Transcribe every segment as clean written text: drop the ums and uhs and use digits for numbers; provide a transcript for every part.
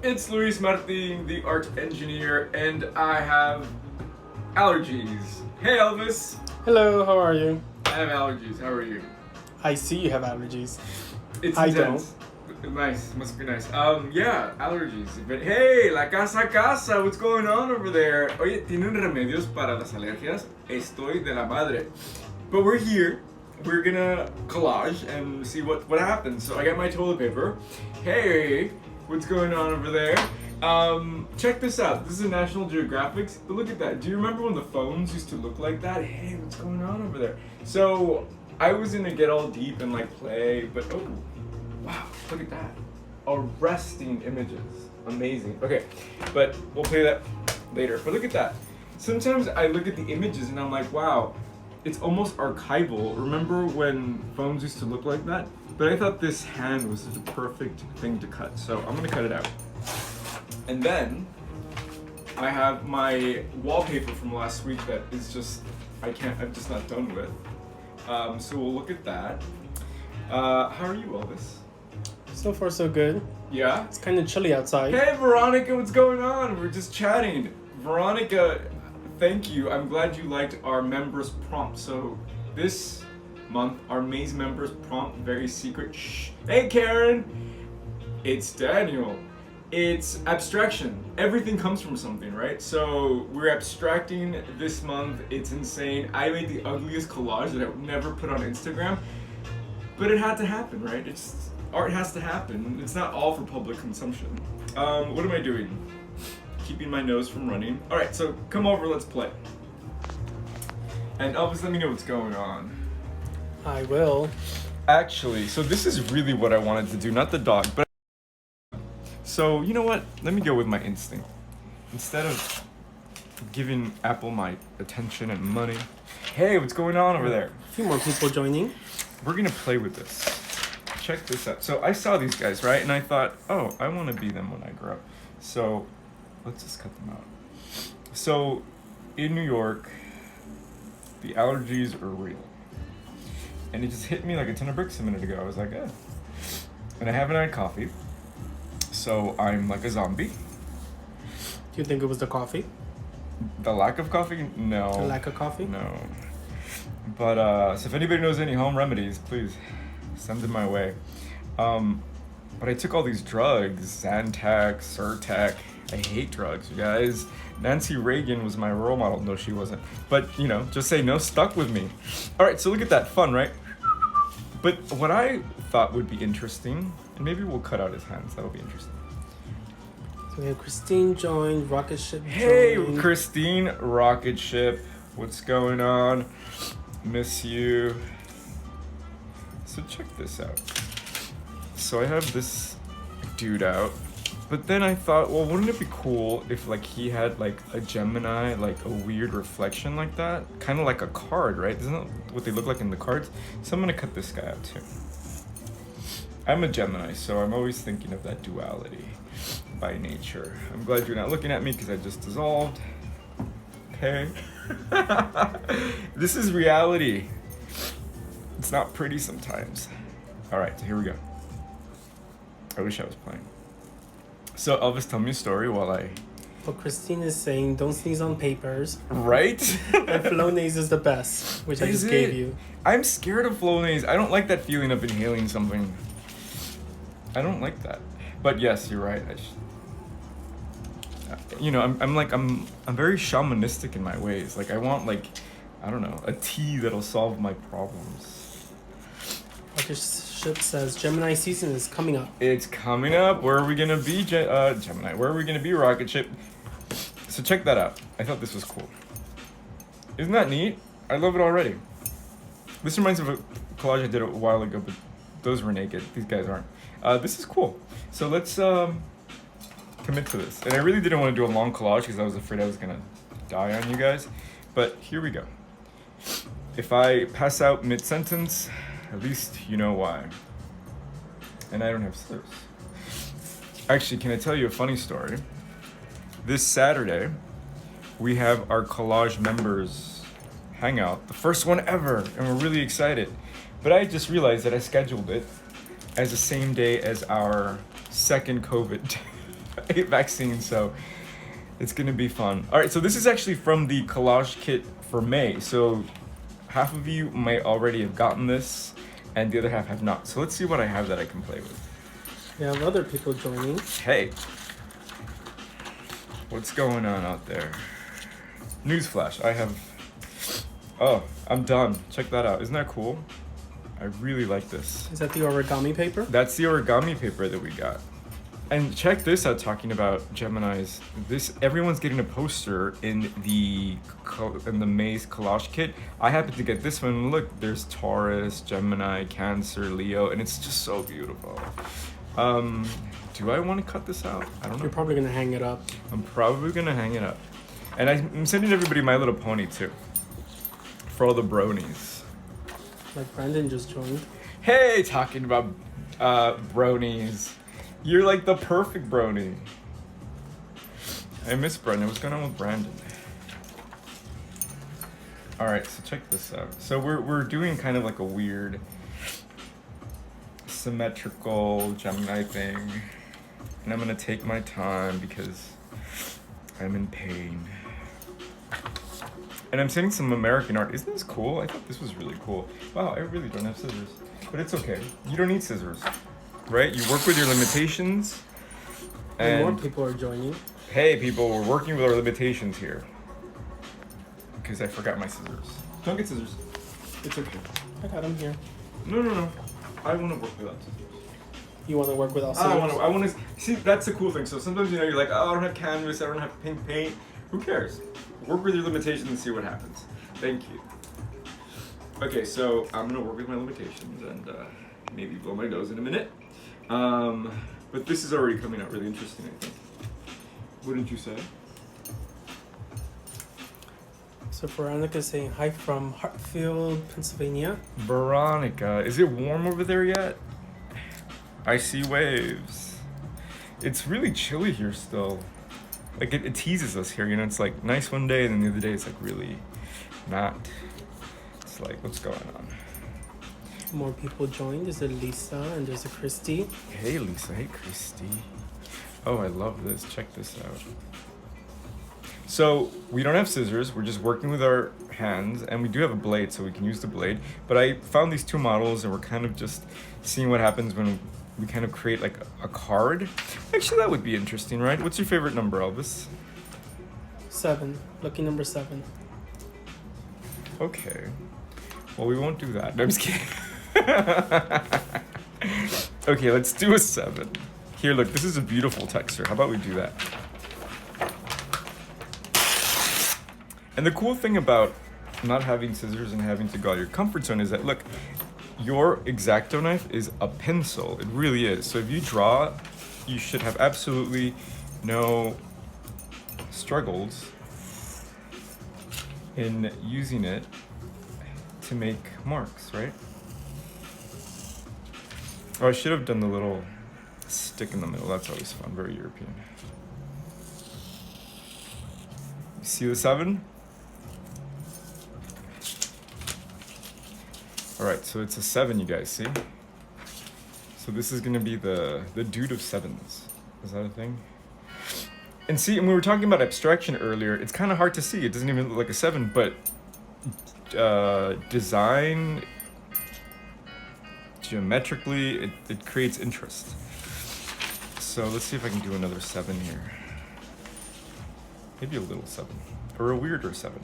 It's Luis Martin, the art engineer, and I have allergies. Hey Elvis! Hello, how are you? I have allergies, how are you? I see you have allergies. It's I intense. Nice, must be nice. Yeah, allergies. But hey, la casa, what's going on over there? Oye, ¿tienen remedios para las alergias? Estoy de la madre. But we're here. We're gonna collage and see what happens. So I got my toilet paper. Hey, what's going on over there? Check this out. This is a National Geographic's, but look at that. Do you remember when the phones used to look like that? Hey, what's going on over there? So I was gonna get all deep and like play, but oh, wow, look at that. Arresting images. Amazing. Okay, but we'll play that later. But look at that. Sometimes I look at the images and I'm like, wow, it's almost archival. Remember when phones used to look like that? But I thought this hand was such a perfect thing to cut, so I'm gonna cut it out. And then I have my wallpaper from last week that is just, I'm just not done with. So we'll look at that. How are you, Elvis? So far, so good. Yeah? It's kind of chilly outside. Hey, Veronica, what's going on? We're just chatting. Veronica, thank you. I'm glad you liked our members prompt. So this month, our Maze members prompt, very secret. Shh. Hey, Karen. It's Daniel. It's abstraction. Everything comes from something, right? So we're abstracting this month. It's insane. I made the ugliest collage that I would never put on Instagram, but it had to happen, right? Art has to happen. It's not all for public consumption. What am I doing? Keeping my nose from running. All right, so come over, let's play. And Elvis, let me know what's going on. I will. Actually, so this is really what I wanted to do, not the dog, but so you know what? Let me go with my instinct. Instead of giving Apple my attention and money. Hey, what's going on over there? A few more people joining. We're gonna play with this. Check this out. So I saw these guys, right? And I thought, oh, I wanna be them when I grow up. So let's just cut them out. So in New York, the allergies are real. And it just hit me like a ton of bricks a minute ago. I was like, eh. And I haven't had coffee. So I'm like a zombie. Do you think it was the coffee? The lack of coffee? No. The lack of coffee? No. But so if anybody knows any home remedies, please send them my way. But I took all these drugs, Zantac, Zyrtec. I hate drugs, you guys. Nancy Reagan was my role model. No, she wasn't. But, you know, just say no, stuck with me. All right, so look at that. Fun, right? But what I thought would be interesting, and maybe we'll cut out his hands. That'll be interesting. So we have Christine joined, Rocket Ship Hey, joined. Christine, Rocket Ship. What's going on? Miss you. So check this out. So I have this dude out. But then I thought, well, wouldn't it be cool if like he had like a Gemini, like a weird reflection like that? Kind of like a card, right? Isn't that what they look like in the cards? So I'm gonna cut this guy out too. I'm a Gemini, so I'm always thinking of that duality by nature. I'm glad you're not looking at me because I just dissolved. Okay. This is reality. It's not pretty sometimes. All right, so here we go. I wish I was playing. So Elvis, tell me a story while I... Well, Christine is saying don't sneeze on papers. Right? And Flonase is the best, which I just gave you. I'm scared of Flonase. I don't like that feeling of inhaling something. I don't like that. But yes, you're right. You know, I'm very shamanistic in my ways. Like I want like, I don't know, a tea that'll solve my problems. Rocket Ship says Gemini season is coming up. It's coming up. Where are we gonna be, Gemini? Where are we gonna be, Rocket Ship? So check that out. I thought this was cool. Isn't that neat? I love it already. This reminds me of a collage I did a while ago, but those were naked. These guys aren't. This is cool. So let's commit to this. And I really didn't want to do a long collage because I was afraid I was gonna die on you guys. But here we go. If I pass out mid-sentence, at least you know why. And I don't have slurs. Actually, can I tell you a funny story? This Saturday, we have our Collage members hangout, the first one ever, and we're really excited. But I just realized that I scheduled it as the same day as our second COVID vaccine, so it's gonna be fun. All right, so this is actually from the collage kit for May. So half of you might already have gotten this, and the other half have not. So let's see what I have that I can play with. We have other people joining. Hey, what's going on out there? Newsflash, I have, oh, I'm done. Check that out. Isn't that cool? I really like this. Is that the origami paper? That's the origami paper that we got. And check this out, talking about Geminis. Everyone's getting a poster in the May's collage kit. I happen to get this one. Look, there's Taurus, Gemini, Cancer, Leo, and it's just so beautiful. Do I want to cut this out? I don't know. You're probably gonna hang it up. I'm probably gonna hang it up. And I'm sending everybody My Little Pony too. For all the bronies. Like Brandon just joined. Hey, talking about bronies. You're like the perfect brony. I miss Brandon. What's going on with Brandon? All right, so check this out. So we're doing kind of like a weird symmetrical Gemini thing, and I'm gonna take my time because I'm in pain. And I'm sending some American art. Isn't this cool? I thought this was really cool. Wow, I really don't have scissors, but it's okay. You don't need scissors, right? You work with your limitations. And more people are joining. Hey, people, we're working with our limitations here. Because I forgot my scissors. Don't get scissors. It's okay. I got them here. No. I want to work without scissors. You want to work without scissors? I want to see. That's the cool thing. So sometimes you're like, oh, I don't have canvas. I don't have pink paint. Who cares? Work with your limitations and see what happens. Thank you. Okay, so I'm gonna work with my limitations and maybe blow my nose in a minute. But this is already coming out really interesting, I think. Wouldn't you say? So Veronica is saying hi from Hartfield, Pennsylvania. Veronica, is it warm over there yet? I see waves. It's really chilly here still. Like it teases us here, you know, it's like nice one day and then the other day it's like really not. It's like, what's going on? More people joined. There's a Lisa and there's a Christy. Hey Lisa, hey Christy. Oh, I love this, check this out. So we don't have scissors, we're just working with our hands, and we do have a blade so we can use the blade. But I found these two models and we're kind of just seeing what happens when we kind of create like a card. Actually, that would be interesting, right? What's your favorite number, Elvis? 7. Lucky number 7. Okay. Well, we won't do that. No, I'm just kidding. Okay, let's do a 7. Here, look, this is a beautiful texture. How about we do that? And the cool thing about not having scissors and having to go out of your comfort zone is that, look, your X-Acto knife is a pencil. It really is. So if you draw, you should have absolutely no struggles in using it to make marks, right? Oh, I should have done the little stick in the middle. That's always fun. Very European. You see the 7? All right, so it's a 7, you guys see? So this is gonna be the dude of 7s. Is that a thing? And see, and we were talking about abstraction earlier. It's kind of hard to see. It doesn't even look like a 7, but design, geometrically, it creates interest. So let's see if I can do another 7 here. Maybe a little 7, or a weirder 7.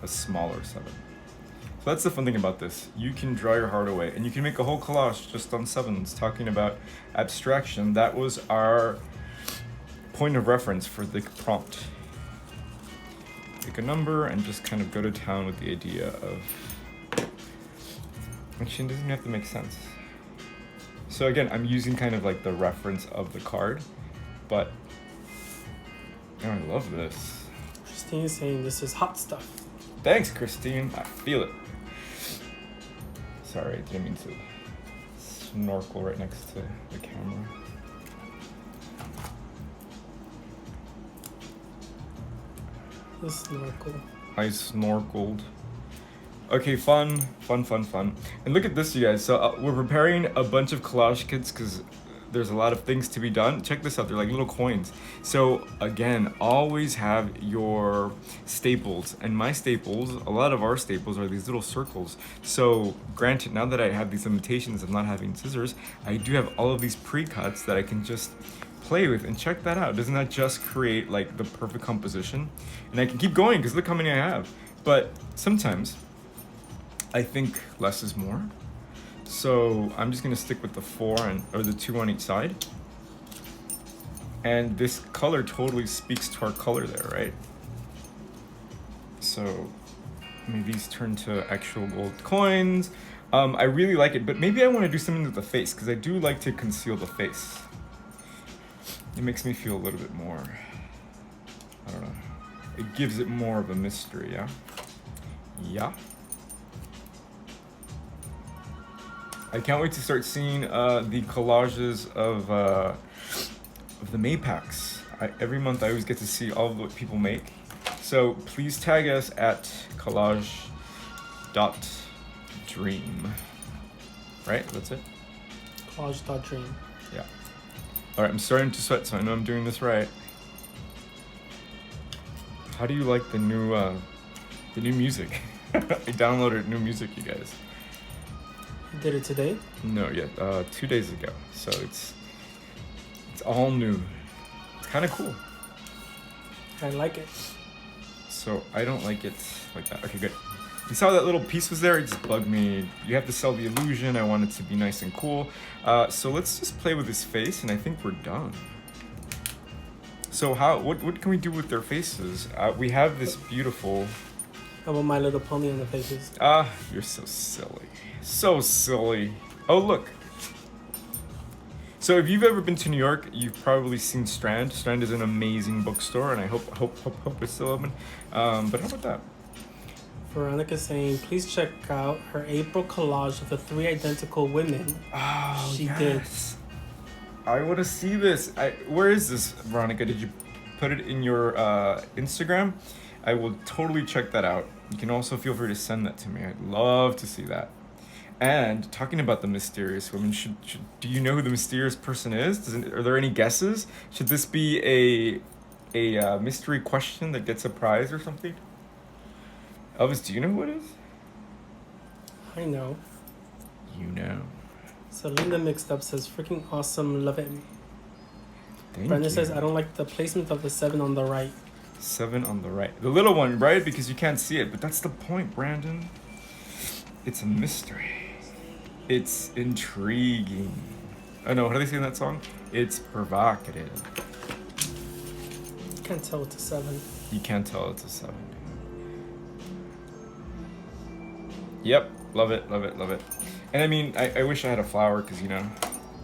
A smaller 7. So that's the fun thing about this. You can draw your heart away, and you can make a whole collage just on 7s, talking about abstraction. That was our point of reference for the prompt. Pick a number and just kind of go to town with the idea of... Actually, it doesn't have to make sense. So again, I'm using kind of like the reference of the card, but oh, I love this. Christine is saying this is hot stuff. Thanks, Christine. I feel it. Sorry, I didn't mean to snorkel right next to the camera. The snorkel. I snorkeled. Okay, fun. And look at this, you guys. So we're preparing a bunch of collage kits because there's a lot of things to be done. Check this out. They're like little coins. So again, always have your staples. And my staples, a lot of our staples are these little circles. So granted, now that I have these limitations of not having scissors, I do have all of these pre-cuts that I can just play with. And check that out. Doesn't that just create like the perfect composition? And I can keep going because look how many I have. But sometimes I think less is more. So I'm just gonna stick with the 4 or the 2 on each side. And this color totally speaks to our color there, right? So maybe these turn to actual gold coins. I really like it, but maybe I wanna do something with the face because I do like to conceal the face. It makes me feel a little bit more, I don't know. It gives it more of a mystery, yeah? Yeah. I can't wait to start seeing the collages of the May packs. Every month I always get to see all of what people make. So please tag us at collage.dream. Right? That's it? Collage.dream. Yeah. All right, I'm starting to sweat, so I know I'm doing this right. How do you like the new music? I downloaded new music, you guys. You did it today? No, yet 2 days ago. So it's all new. It's kind of cool. I like it. So I don't like it like that. Okay, good. You saw that little piece was there? It just bugged me. You have to sell the illusion. I want it to be nice and cool. So let's just play with his face, and I think we're done. So what can we do with their faces? We have this beautiful... How about My Little Pony on the faces? You're so silly. So silly. Oh, look. So if you've ever been to New York, you've probably seen Strand. Strand is an amazing bookstore, and I hope it's still open. But how about that? Veronica's saying, please check out her April collage of the 3 identical women she did. I want to see this. Where is this, Veronica? Did you put it in your Instagram? I will totally check that out. You can also feel free to send that to me. I'd love to see that. And talking about the mysterious woman, do you know who the mysterious person is? Are there any guesses? Should this be a mystery question that gets a prize or something? Elvis, do you know who it is? I know. You know. So Linda Mixed Up says, freaking awesome, love it. Thank Brenda you. says, I don't like the placement of the 7 on the right. 7 on the right. The little one, right? Because you can't see it. But that's the point, Brandon. It's a mystery. It's intriguing. Oh no, how do they say in that song? It's provocative. You can't tell it's a 7. You can't tell it's a 7. Yep, love it. And I mean, I wish I had a flower because, you know,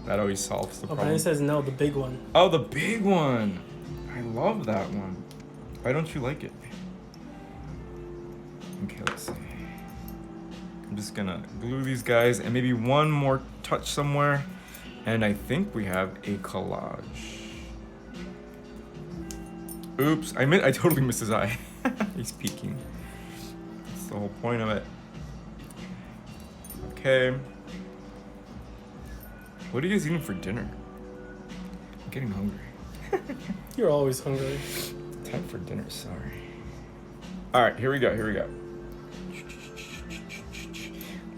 that always solves the problem. Brandon says no, the big one. Oh, the big one. I love that one. Why don't you like it? Okay, let's see. I'm just gonna glue these guys and maybe one more touch somewhere. And I think we have a collage. Oops, I totally missed his eye. He's peeking. That's the whole point of it. Okay. What are you guys eating for dinner? I'm getting hungry. You're always hungry. Time for dinner, sorry. All right, here we go.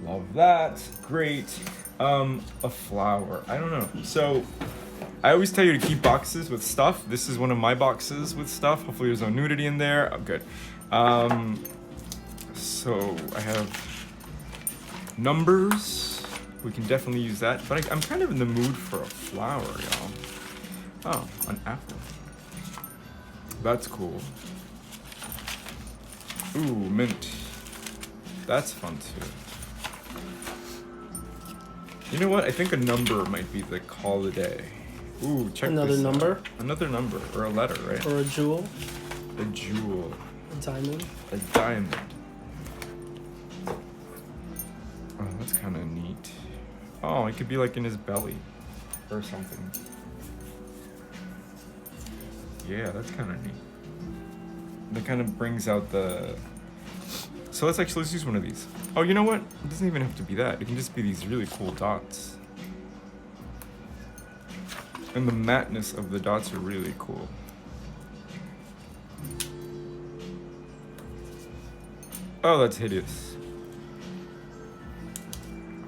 Love that. Great. A flower. I don't know. So, I always tell you to keep boxes with stuff. This is one of my boxes with stuff. Hopefully there's no nudity in there. Oh, good. So, I have numbers. We can definitely use that. But I'm kind of in the mood for a flower, y'all. Oh, an apple. That's cool. Ooh, mint. That's fun too. You know what? I think a number might be the call of the day. Ooh, check Another this number? out. Another number, or a letter, right? Or a jewel. A jewel. A diamond. A diamond. Oh, that's kind of neat. Oh, it could be like in his belly or something. Yeah, that's kind of neat. That kind of brings out the... So let's use one of these. Oh, you know what? It doesn't even have to be that. It can just be these really cool dots. And the mattness of the dots are really cool. Oh, that's hideous.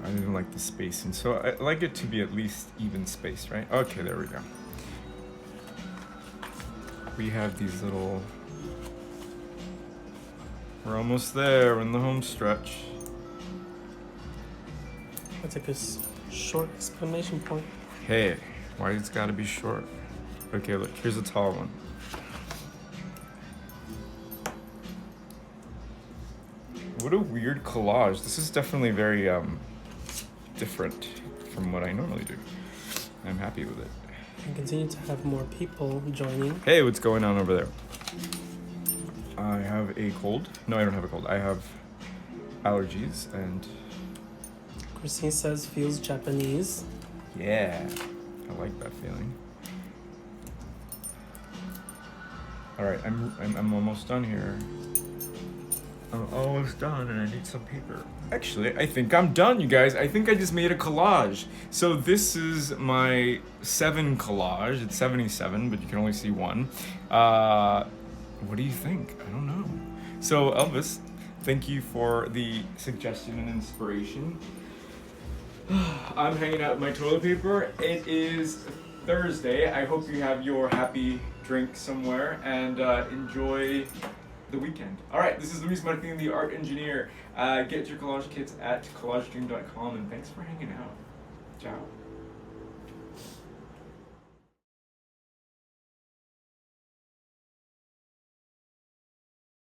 I didn't like the spacing, so I like it to be at least even spaced, right? Okay, there we go. We have these little... We're almost there in the home stretch. That's like a short exclamation point. Hey, why it's gotta be short? Okay, look, here's a tall one. What a weird collage. This is definitely very different from what I normally do. I'm happy with it. And continue to have more people joining. Hey, what's going on over there? I have a cold. No, I don't have a cold. I have allergies and... Christine says feels Japanese. Yeah, I like that feeling. All right, I'm almost done here. I'm almost done and I need some paper. Actually, I think I'm done, you guys. I think I just made a collage. So this is my 7 collage. It's 77, but you can only see one. What do you think? I don't know. So Elvis, thank you for the suggestion and inspiration. I'm hanging out my toilet paper. It is Thursday. I hope you have your happy drink somewhere and enjoy the weekend. All right, this is Luis Martin, the art engineer. Get your collage kits at collagedream.com and thanks for hanging out. Ciao.